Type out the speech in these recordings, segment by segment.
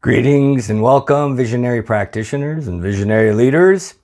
Greetings and welcome, visionary practitioners and visionary leaders.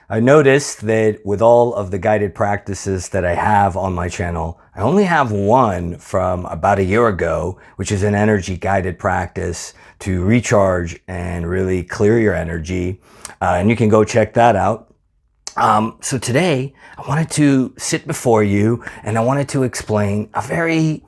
I noticed that with all of the guided practices that I have on my channel, I only have one from about a year ago, which is an energy guided practice to recharge and really clear your energy. And you can go check that out. So today I wanted to sit before you and I wanted to explain a very,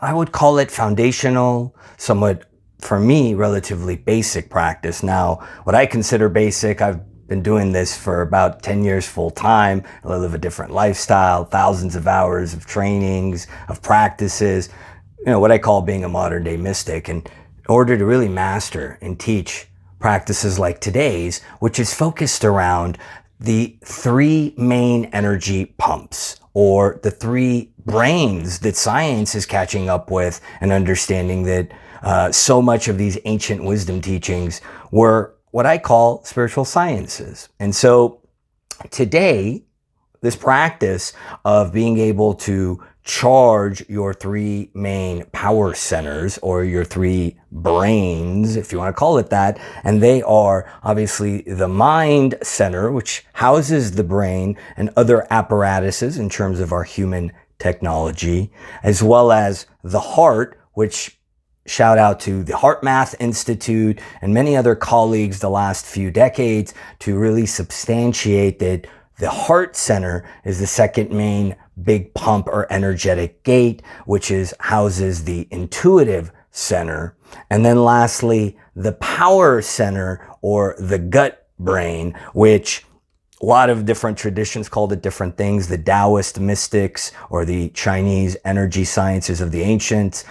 I would call it foundational, somewhat for me, relatively basic practice. Now, what I consider basic, I've been doing this for about 10 years full time. I live a different lifestyle, thousands of hours of trainings, of practices, what I call being a modern day mystic. And in order to really master and teach practices like today's, which is focused around the three main energy pumps, or the three brains that science is catching up with and understanding that so much of these ancient wisdom teachings were what I call spiritual sciences. And so today, this practice of being able to charge your three main power centers, or your three brains, if you want to call it that, and they are obviously the mind center, which houses the brain and other apparatuses in terms of our human technology, as well as the heart, which shout out to the Heart Math Institute and many other colleagues the last few decades to really substantiate that the heart center is the second main big pump or energetic gate, which houses the intuitive center. And then lastly, the power center, or the gut brain, which a lot of different traditions called it different things. The Taoist mystics, or the Chinese energy sciences of the ancients,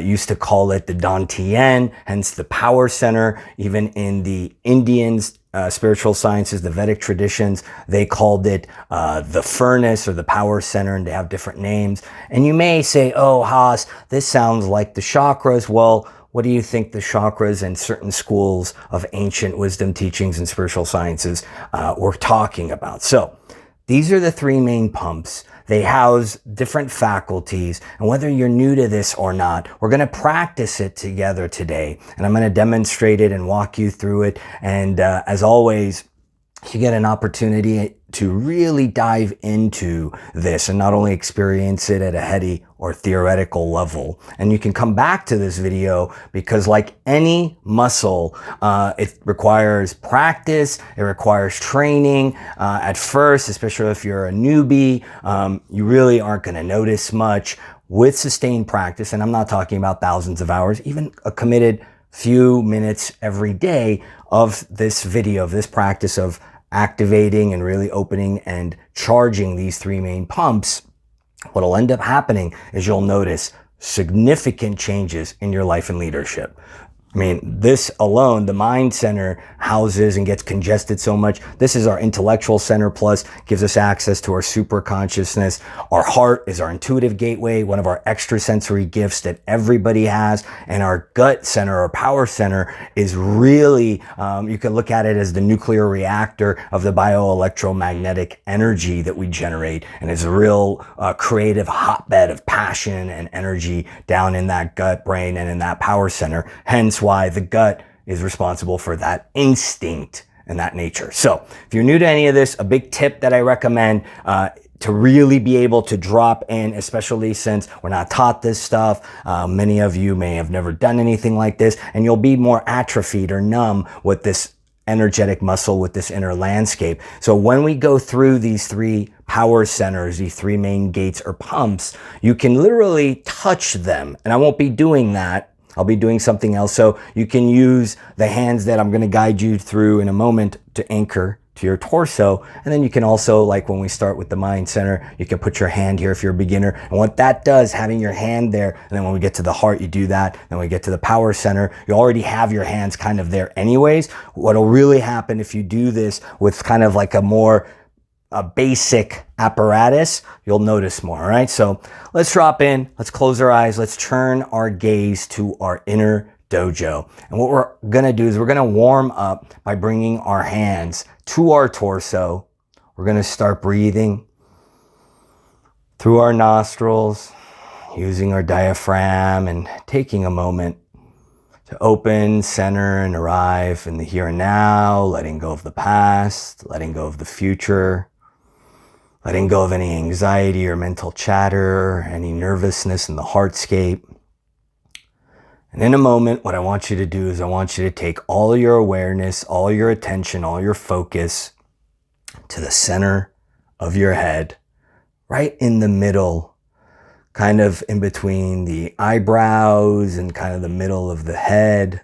used to call it the Dantian, hence the power center. Even in the Indians, spiritual sciences, the Vedic traditions, they called it the furnace, or the power center, and they have different names. And you may say, oh, Haas, this sounds like the chakras. Well, what do you think the chakras and certain schools of ancient wisdom teachings and spiritual sciences were talking about? So these are the three main pumps. They house different faculties, and whether you're new to this or not, we're going to practice it together today, and I'm going to demonstrate it and walk you through it. And as always, you get an opportunity to really dive into this and not only experience it at a heady or theoretical level. And you can come back to this video because, like any muscle, it requires practice, it requires training. At first, especially if you're a newbie, you really aren't going to notice much. With sustained practice, and I'm not talking about thousands of hours, even a committed few minutes every day of this video, of this practice of activating and really opening and charging these three main pumps, what'll end up happening is you'll notice significant changes in your life and leadership. I mean, this alone, the mind center houses and gets congested so much. This is our intellectual center, plus gives us access to our super consciousness. Our heart is our intuitive gateway, one of our extrasensory gifts that everybody has. And our gut center, our power center, is really, you can look at it as the nuclear reactor of the bioelectromagnetic energy that we generate. And it's a real creative hotbed of passion and energy down in that gut brain and in that power center. Hence why the gut is responsible for that instinct and that nature. So if you're new to any of this, a big tip that I recommend to really be able to drop in, especially since we're not taught this stuff. Many of you may have never done anything like this, and you'll be more atrophied or numb with this energetic muscle, with this inner landscape. So when we go through these three power centers, these three main gates or pumps, you can literally touch them. And I won't be doing that. I'll be doing something else. So you can use the hands that I'm going to guide you through in a moment to anchor to your torso. And then you can also, like when we start with the mind center, you can put your hand here if you're a beginner. And what that does, having your hand there, and then when we get to the heart, you do that. Then we get to the power center, you already have your hands kind of there anyways. What'll really happen if you do this with kind of like a basic apparatus, you'll notice more. All right, so let's drop in, let's close our eyes, let's turn our gaze to our inner dojo. And what we're gonna do is we're gonna warm up by bringing our hands to our torso. We're gonna start breathing through our nostrils, using our diaphragm and taking a moment to open, center, and arrive in the here and now, letting go of the past, letting go of the future, letting go of any anxiety or mental chatter, any nervousness in the heartscape. And in a moment, what I want you to do is I want you to take all your awareness, all your attention, all your focus to the center of your head, right in the middle, kind of in between the eyebrows and kind of the middle of the head,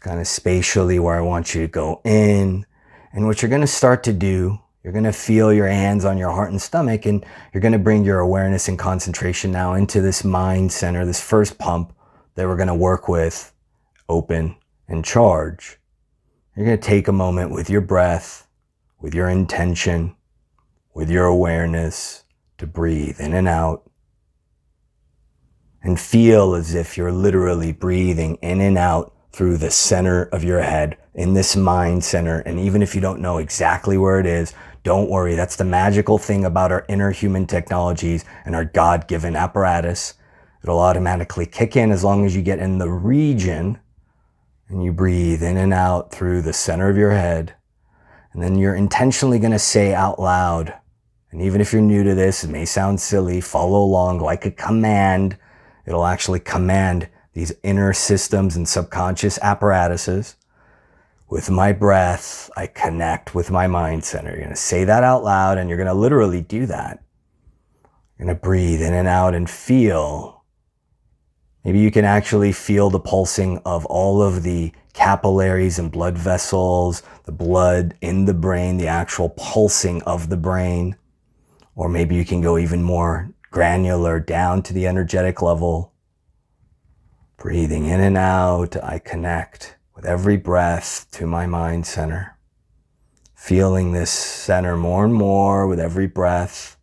kind of spatially where I want you to go in. And what you're going to start to do, you're going to feel your hands on your heart and stomach, and you're going to bring your awareness and concentration now into this mind center, this first pump that we're going to work with, open and charge. You're going to take a moment with your breath, with your intention, with your awareness to breathe in and out, and feel as if you're literally breathing in and out through the center of your head, in this mind center. And even if you don't know exactly where it is, don't worry. That's the magical thing about our inner human technologies and our God-given apparatus. It'll automatically kick in as long as you get in the region and you breathe in and out through the center of your head. And then you're intentionally going to say out loud, and even if you're new to this, it may sound silly, follow along like a command. It'll actually command these inner systems and subconscious apparatuses. With my breath, I connect with my mind center. You're going to say that out loud, and you're going to literally do that. You're going to breathe in and out and feel. Maybe you can actually feel the pulsing of all of the capillaries and blood vessels, the blood in the brain, the actual pulsing of the brain. Or maybe you can go even more granular down to the energetic level. Breathing in and out, I connect with every breath to my mind center. Feeling this center more and more with every breath.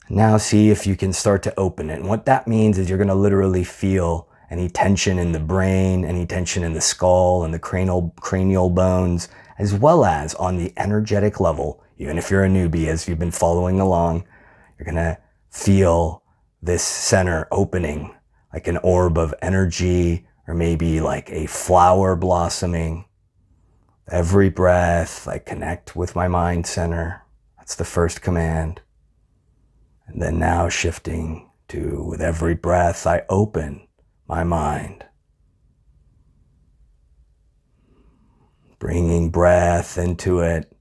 Now see if you can start to open it. And what that means is you're going to literally feel any tension in the brain, any tension in the skull and the cranial bones, as well as on the energetic level. Even if you're a newbie, as you've been following along, you're going to feel this center opening like an orb of energy, or maybe like a flower blossoming. Every breath, I connect with my mind center. That's the first command. And then now shifting to, with every breath, I open my mind. Bringing breath into it,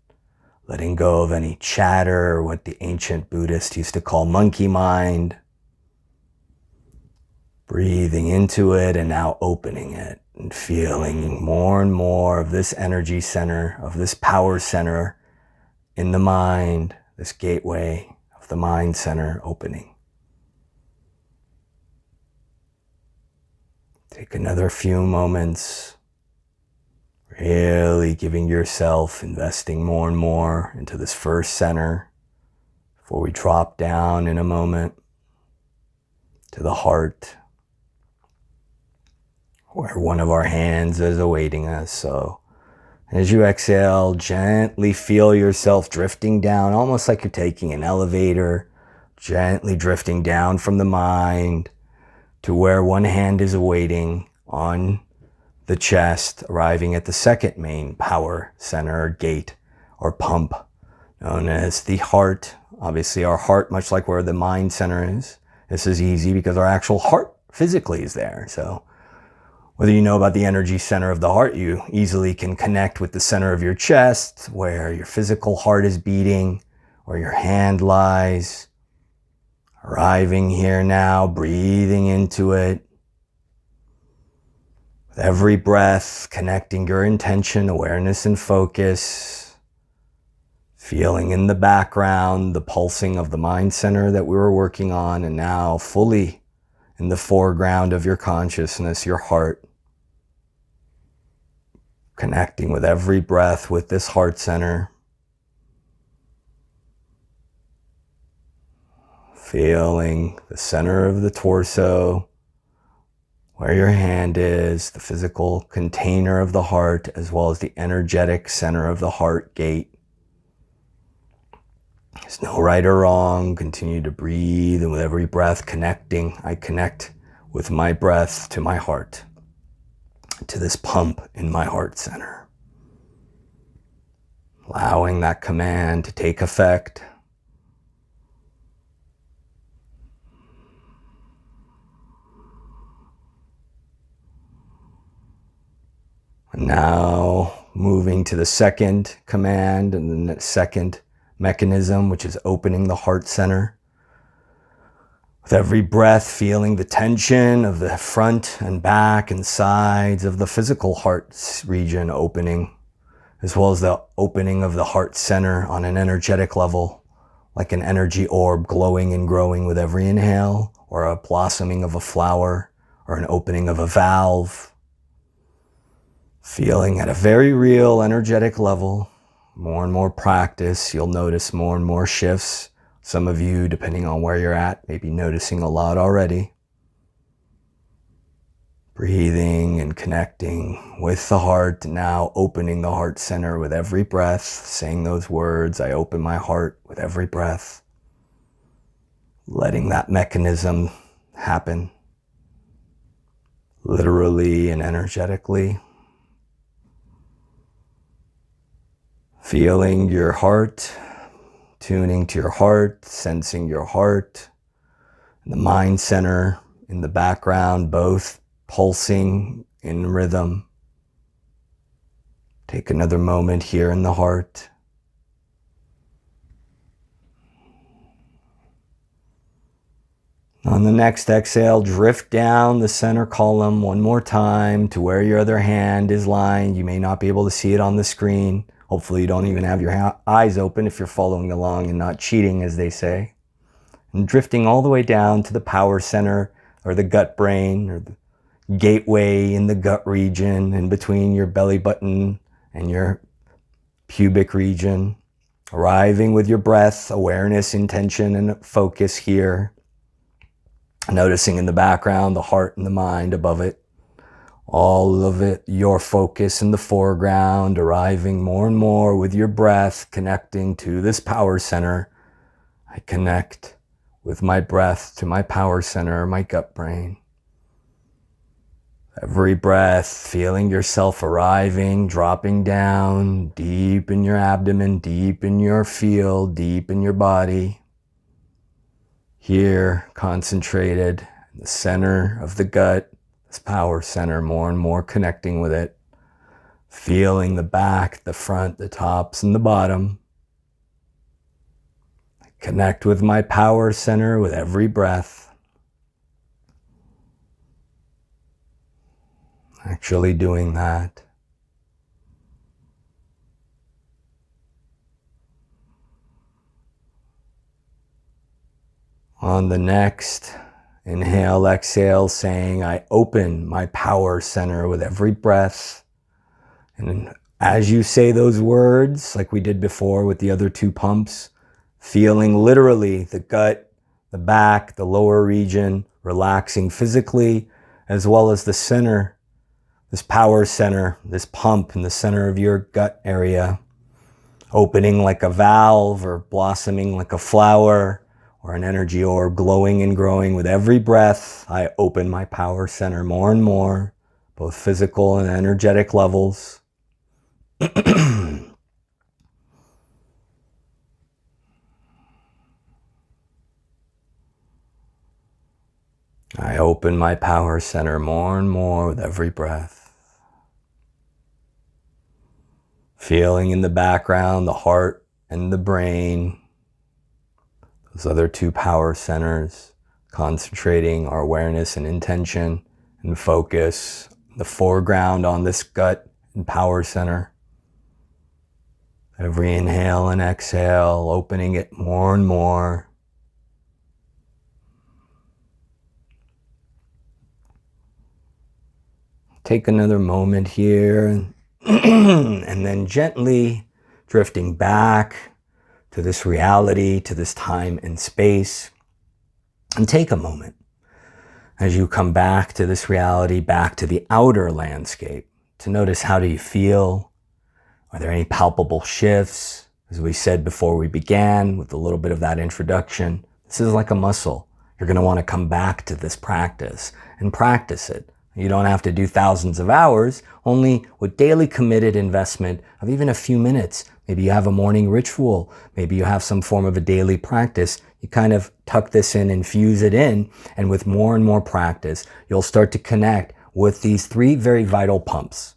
letting go of any chatter, what the ancient Buddhists used to call monkey mind. Breathing into it and now opening it and feeling more and more of this energy center, of this power center in the mind, this gateway of the mind center opening. Take another few moments, really giving yourself, investing more and more into this first center before we drop down in a moment to the heart, where one of our hands is awaiting us. So as you exhale, gently feel yourself drifting down, almost like you're taking an elevator, gently drifting down from the mind to where one hand is awaiting on the chest, arriving at the second main power center, or gate, or pump, known as the heart. Obviously our heart, much like where the mind center is. This is easy because our actual heart physically is there. So whether you know about the energy center of the heart, you easily can connect with the center of your chest, where your physical heart is beating, where your hand lies. Arriving here now, breathing into it. With every breath, connecting your intention, awareness, and focus. Feeling in the background the pulsing of the mind center that we were working on, and now fully in the foreground of your consciousness, your heart. Connecting with every breath with this heart center. Feeling the center of the torso, where your hand is, the physical container of the heart, as well as the energetic center of the heart gate. There's no right or wrong. Continue to breathe, and with every breath connecting, I connect with my breath to my heart. to this pump in my heart center. Allowing that command to take effect. And now moving to the second command and the second mechanism, which is opening the heart center. With every breath, feeling the tension of the front and back and sides of the physical heart region opening, as well as the opening of the heart center on an energetic level, like an energy orb glowing and growing with every inhale, or a blossoming of a flower, or an opening of a valve. Feeling at a very real energetic level. More and more practice, you'll notice more and more shifts. Some of you, depending on where you're at, may be noticing a lot already. Breathing and connecting with the heart, now opening the heart center with every breath, saying those words, I open my heart with every breath. Letting that mechanism happen, literally and energetically. Feeling your heart, tuning to your heart, sensing your heart, and the mind center in the background, both pulsing in rhythm. Take another moment here in the heart. On the next exhale, drift down the center column one more time to where your other hand is lying. You may not be able to see it on the screen. Hopefully you don't even have your eyes open if you're following along and not cheating, as they say. And drifting all the way down to the power center, or the gut brain, or the gateway in the gut region, in between your belly button and your pubic region. Arriving with your breath, awareness, intention, and focus here. Noticing in the background the heart and the mind above it. All of it, your focus in the foreground, arriving more and more with your breath, connecting to this power center. I connect with my breath to my power center, my gut brain. Every breath, feeling yourself arriving, dropping down, deep in your abdomen, deep in your field, deep in your body. Here, concentrated in the center of the gut. This power center, more and more connecting with it. Feeling the back, the front, the tops, and the bottom. I connect with my power center with every breath. Actually doing that. On the next inhale, exhale, saying, I open my power center with every breath. And as you say those words, like we did before with the other two pumps, feeling literally the gut, the back, the lower region, relaxing physically, as well as the center, this power center, this pump in the center of your gut area, opening like a valve or blossoming like a flower, or an energy orb glowing and growing with every breath. I open my power center more and more, both physical and energetic levels. I open my power center more and more with every breath. Feeling in the background, the heart and the brain, those other two power centers, concentrating our awareness and intention and focus, the foreground on this gut and power center. Every inhale and exhale, opening it more and more. Take another moment here and then gently drifting back to this reality, to this time and space. And take a moment as you come back to this reality, back to the outer landscape, to notice, how do you feel? Are there any palpable shifts? As we said before we began with a little bit of that introduction, this is like a muscle. You're going to want to come back to this practice and practice it You don't have to do thousands of hours, only with daily committed investment of even a few minutes. Maybe you have a morning ritual. Maybe you have some form of a daily practice. You kind of tuck this in, infuse it in, and with more and more practice, you'll start to connect with these three very vital pumps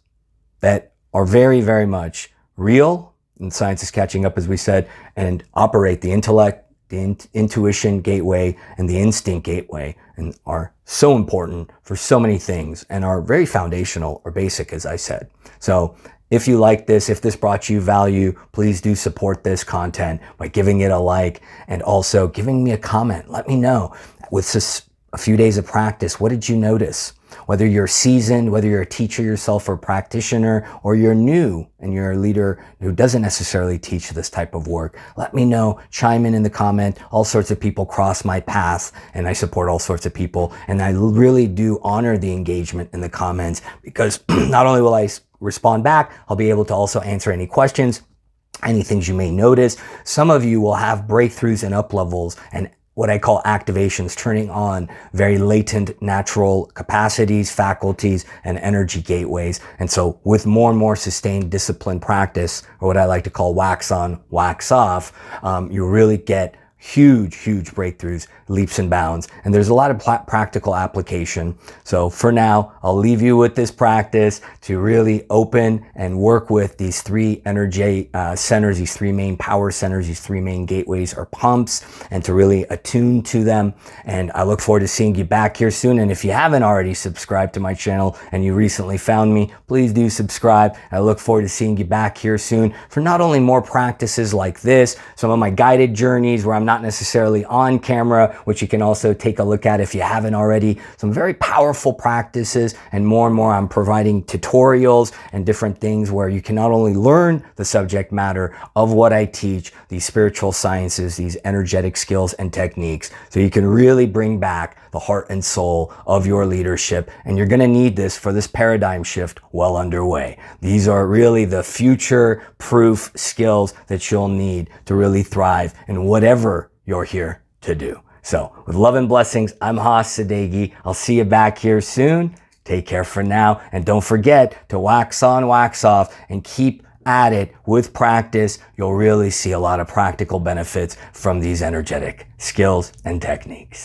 that are very, very much real, and science is catching up, as we said, and operate the intellect, the intuition gateway, and the instinct gateway, and are so important for so many things and are very foundational or basic, as I said. So if you like this, if this brought you value, please do support this content by giving it a like and also giving me a comment. Let me know, with just a few days of practice, what did you notice? Whether you're seasoned, whether you're a teacher yourself or practitioner, or you're new and you're a leader who doesn't necessarily teach this type of work, let me know. Chime in the comment. All sorts of people cross my path, and I support all sorts of people. And I really do honor the engagement in the comments, because not only will I respond back, I'll be able to also answer any questions, any things you may notice. Some of you will have breakthroughs and up levels and what I call activations, turning on very latent natural capacities, faculties, and energy gateways. And so with more and more sustained discipline practice, or what I like to call wax on, wax off, you really get huge breakthroughs, leaps and bounds. And there's a lot of practical application. So for now, I'll leave you with this practice to really open and work with these three energy centers, these three main power centers, these three main gateways or pumps, and to really attune to them. And I look forward to seeing you back here soon. And if you haven't already subscribed to my channel and you recently found me, please do subscribe. I look forward to seeing you back here soon for not only more practices like this, some of my guided journeys where I'm not necessarily on camera, which you can also take a look at if you haven't already. Some very powerful practices, and more I'm providing tutorials and different things where you can not only learn the subject matter of what I teach, these spiritual sciences, these energetic skills and techniques, so you can really bring back the heart and soul of your leadership. And you're going to need this for this paradigm shift well underway. These are really the future-proof skills that you'll need to really thrive in whatever you're here to do. So with love and blessings, I'm Haas Sadeghi. I'll see you back here soon. Take care for now. And don't forget to wax on, wax off, and keep at it with practice. You'll really see a lot of practical benefits from these energetic skills and techniques.